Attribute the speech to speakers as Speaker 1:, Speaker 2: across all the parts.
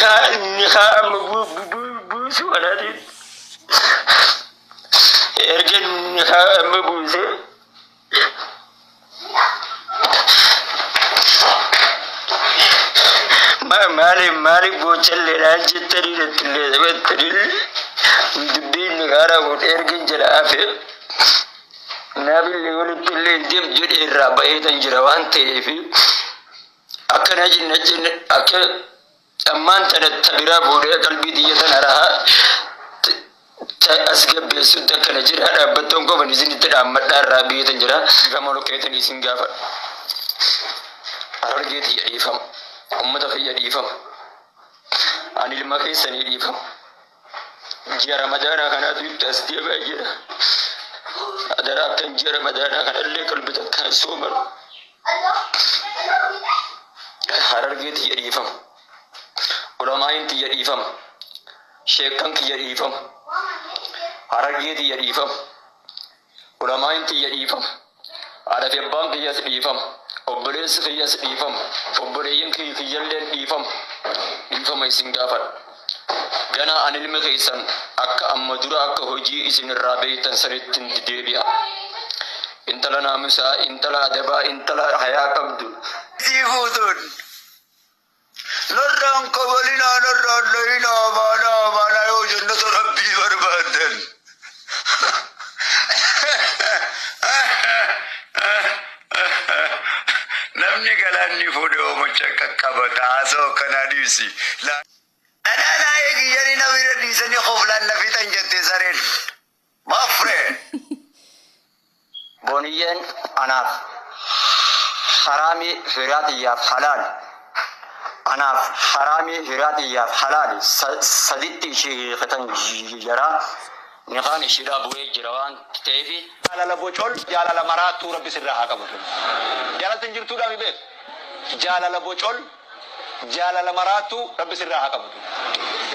Speaker 1: نخاء بوس ولا دي ارجن نخاء مبوس مالي بوتشل لا جتري لتلي دبين نغارا ارجن جلافه نابل يقول اللي ديم جد الرابعه تنجروان تيفي أكن نجن أكن أمان تنتبرا بوري قلبي ديتا نراها أسجب بسود كنجر هذا بتوم كم نزين ترى مدار رابي تنجرا كم لو كيت نزين جافر أرجع يفهم أمة خير يفهم أنا لما كيسني يفهم جرا مدارا كنا تستيا بجرا أدرا كن جرا مدارا كنا اللي قلبي تكان سومر Harargeet yadifam ulamaayinti yadifam sheekanki yadifam harargeeti yadifam ulamaayinti yadifam aadafi abbaan kiyyas dhiifam obboleessi kiyyas dhiifam obboleeyyin kiyyalleen dhiifama isin gaafadha gana an ilmi keessan akka amma dura akka hojii isin irraa beeytan sanittin deebi'a intala naamusaa intala adabaa intala hayaa qabdu Sifutun Narraan kabalina narraan layina mana yoo jannata rabbii barbaadan namni galaanni fuudhee oomacha qaqqabata haasoo kanaa dhiisi dhadhaadhaa eegiyyanii namira dhiisanii qoflaan na fixan jette sareen maafree booniyyeen anaaf حرامي فراتي يا حلال أنا حرامي فراتي يا حلال صديقتي شيء ختن جرا نقاني شراب ويجروان تيفي على لبوچول جالا لمرات تور بسرها كبر جالا تنجر تورا بيت جالا لبوچول جالا لمرات تور بسرها كبر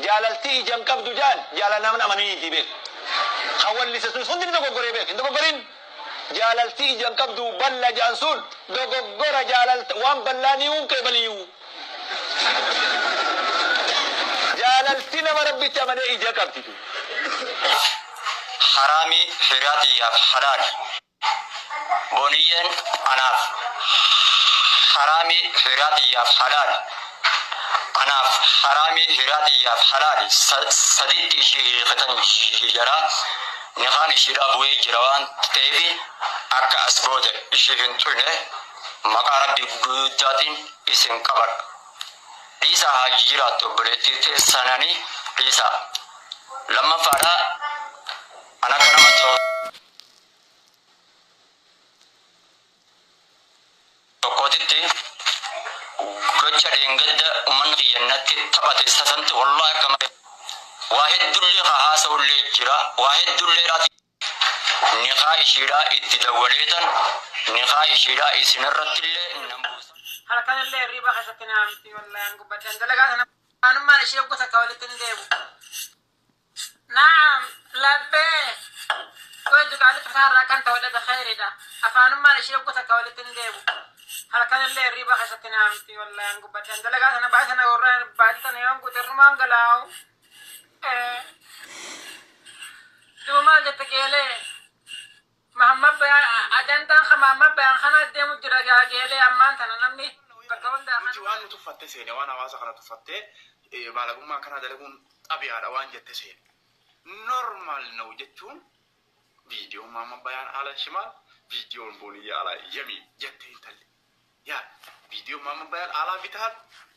Speaker 1: جالا تي جم كبدو جان جالا نمنا مني جيبت خول لي سسن سندين دو غوري بيت دو غورين جالالتي جن كبدو بلا جانسون دوغورا جالالت وان بلاني وكبليو جالالتي نما ربي تمنى ايجا كبتي حرامي فراتي يا حلال بونيين انا حرامي فراتي يا حلال انا حرامي فراتي يا حلال صديقتي شيء ختن جرا نخاني شراب ويجروان تيفي أكا أسبوع إشيفن تونه مقارب بيجوداتين إسم كبر ليسا هاجيرات بريتي تساناني ليسا لما فارا أنا كنا متو تقولتي قلت رينجد من خيانات تبات استسنت والله كما واحد دولي خاصة اللي جرا واحد دولي راتي نقاء شراء التدوليتا نقاء شراء سنرت اللي نمبوس هل كان اللي ريبا خشتنا عمتي والله أنقب بجان دلقات أنا ما نشيب قطة كوالتني ديبو نعم لبي ويدك على تفكار راكان تولد خيري دا أفان ما نشيب قطة كوالتني ديبو هل كان اللي ريبا خشتنا عمتي والله أنقب بجان دلقات أنا بعثنا ورين بعثنا يوم قطة رمان قلاو دوما جتكيلي محمد بيان أجنتان خمامة بيان خنا ديمو جرجا كيلي أمان تنا نمني كتون ده
Speaker 2: جوان تفتح سيني وانا واسا خنا تفتح بالغون ما كنا دلقون أبي على وان جت سين نورمال نوجتون فيديو محمد بيان على الشمال فيديو بولي على يمين جتين تلي يا فيديو محمد بيان على فيتال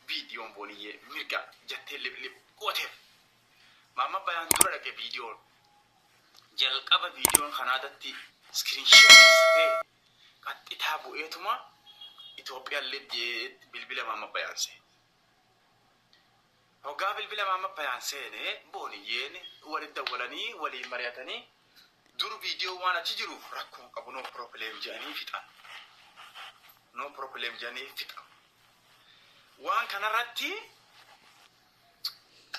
Speaker 2: فيديو بولي ميرجا جتين لب قوتين محمد بيان دورة كفيديو جلقة فيديو خنادتي سكرين شوت قد إتابو إيتما إثيوبيا اللي بالبلا محمد بيان سي هو قابل بلا محمد بيان سي نه بونيين ولد دولاني ولي مريتاني دور فيديو وانا تجرو ركون أبو نو بروبلم جاني فتا نو بروبلم جاني فتا وان كان راتي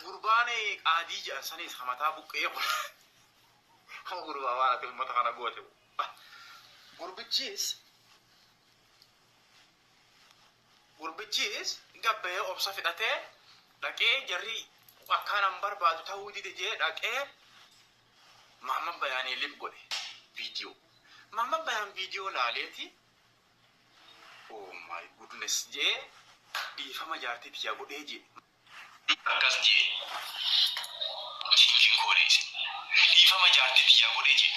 Speaker 2: قرباني عادي جانساني سماتا بوكيه هو قربان وانا في المتقنة قوته قربتشيس قبه أبصف أتى dhaqee jarri akkaan barbaadu ta'uu dide jee dhaqee Muhammad Bayaanii lip godhe viidiyoo. Muhammad Bayaan viidiyoo laaleeti. Oh my goodness jee dhiifama jaartii tiyyaa godhee jee. Akkas jee Jinjin koolesi. Dhiifama jaartii tiyyaa godhee jee.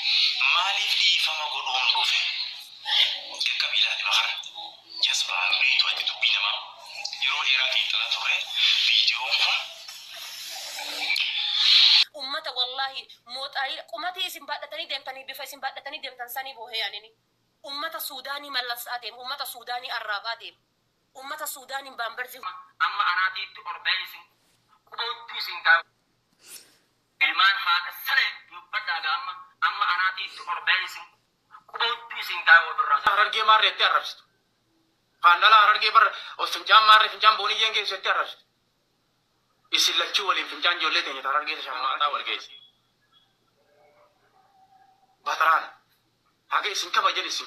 Speaker 2: Maaliif dhiifama godhuun dhufe? Qaqqabiilaati makara. Jasbaa beeyitu ati dubbii namaa. Yeroo dheeraa xiinxalaa turre viidiyoon kun
Speaker 3: ummata wallahi mooxarii qumatii isin baadhatanii deemtanii bifa isin baadhatanii deemtan sanii booheyaanini ummata suudaanii mallasaa deem ummata suudaanii arraabaa deem ummata suudaanii baambarzi
Speaker 4: amma anaatiitti orbeeysin quboottii isin gaa ilmaan haadha sare dubbadhaa gaamma amma anaatiitti orbeeysin quboottii isin gaa odurraa
Speaker 2: harargee maarreetti arrabsitu. Faandala harargee barra fincaan maarree fincaan booniyyeen keessatti arrabsitu. Isin lachuu waliin fincaan ijoollee teenya harargee shamaataa wal geessi. Bataraan haga isin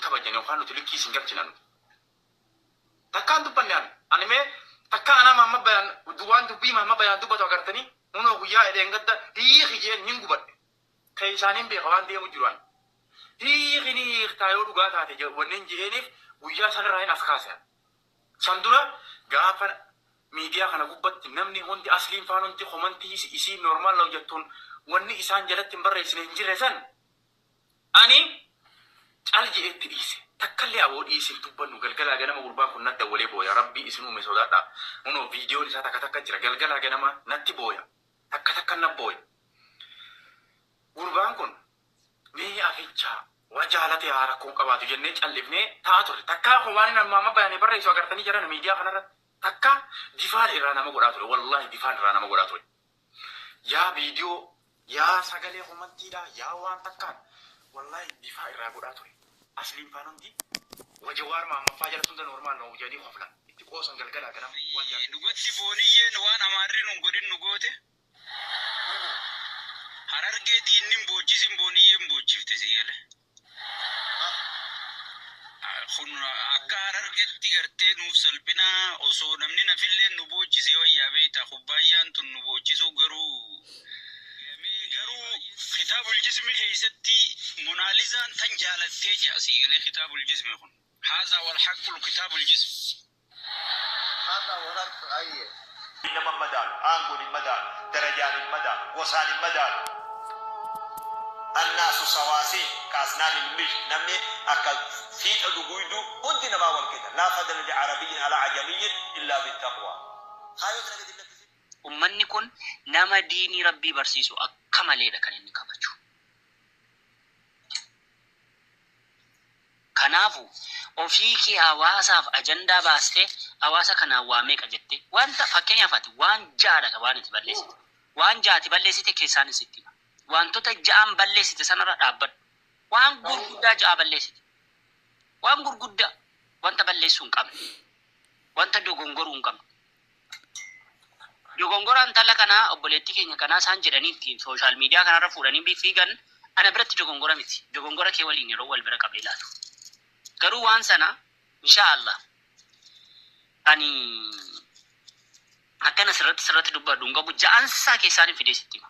Speaker 2: kabajan yookaan nuti likkii isin galchinan. Takkaan dubbanne ani mee takka ana Muhammad Bayaan waan dubbii Muhammad Bayaan dubbatu agartanii nunoo guyyaa edeen gadda hiiki jeen hin gubadhe. Kan isaaniin beeka waan deemu jiruan. Hiiki ni hiiktaa yoo dhugaa taate wanneen jeeniif guyyaa sanarraa hin as kaasan. Sandura gaafa miidiyaa kana gubbatti namni hundi asliin faan hundi komantii isii normaal lau jettuun wanni isaan jalatti hin barreessine hin jirre san ani cal je'eetti dhiise takkallee aboo dhiisin dubbannu galgalaa ganama gurbaan kun natti walee booya rabbii isin uume sodaadha unoo viidiyoon isaa takka jira galgalaa ganama natti booya takka na booya gurbaan kun mee afichaa wajaalate haa rakkoon qabaatu jennee callifnee ta'a ture takkaa waan inni Muhammad Bayaanii barreessu agartanii jiran miidiyaa kanarratti takka difaan irraa nama godhaa ture wallahi difaan irraa nama godhaa ture yaa viidiyoo yaa sagalee komantiidha yaa waan takkaan wallahi difaa irraa godhaa ture asliin faan hundi wajawaar Muhammad jala tunda normaal noo jedhanii hoflan itti qoosan galgalaa ganama waan jaalatu
Speaker 4: dhugatti fooniyyeen waan amaarri nun godhin nu goote harargee diinnin boochisin booniyyeen boochifte si gale kun akka harargetti gartee nuuf salphinaa osoo namni nafillee nu boochisee wayyaa beeyta kubbaayyaan tun nu boochisuu garuu kitaabul jismi keessatti monaalizaan tan jaalattee jea sii galee kitaabul jismi kun haazaa wal haqqul kitaabul jismi
Speaker 5: هذا ورق أيه إنما المدال أنقل المدال درجان المدال وصال المدال الناس سواسي كاسنان المش نمي أكل في أدوغيدو أنت نباول كده لا فضل لعربي على عجمي إلا بالتقوى خايوتنا قد لك
Speaker 4: ummanni kun nama diinii rabbii barsiisu akka maleedha kan inni qabatu. Kanaafu ofii kee hawaasaaf ajandaa baastee hawaasa kanaan waa meeqa jettee wanta fakkeenyaaf ati waan jaadha waan itti balleessite waan jaati balleessite keessaan isitti wantoota ja'an balleessite sanarra dhaabbadhu waan gurguddaa ja'a balleessite waan gurguddaa wanta balleessuu hin qabne wanta dogongoruu hin qabne dogongoraan tala kanaa obboleettii keenya kanaa isaan jedhanii ittiin sooshaal miidiyaa kanarra fuudhanii fiigan ana biratti dogongora miti dogongora kee waliin yeroo wal bira qabee laatu garuu waan sana inshaallah ani akkana sirratti dubbadhu hin qabu ja'ansaa keessaan fideessitti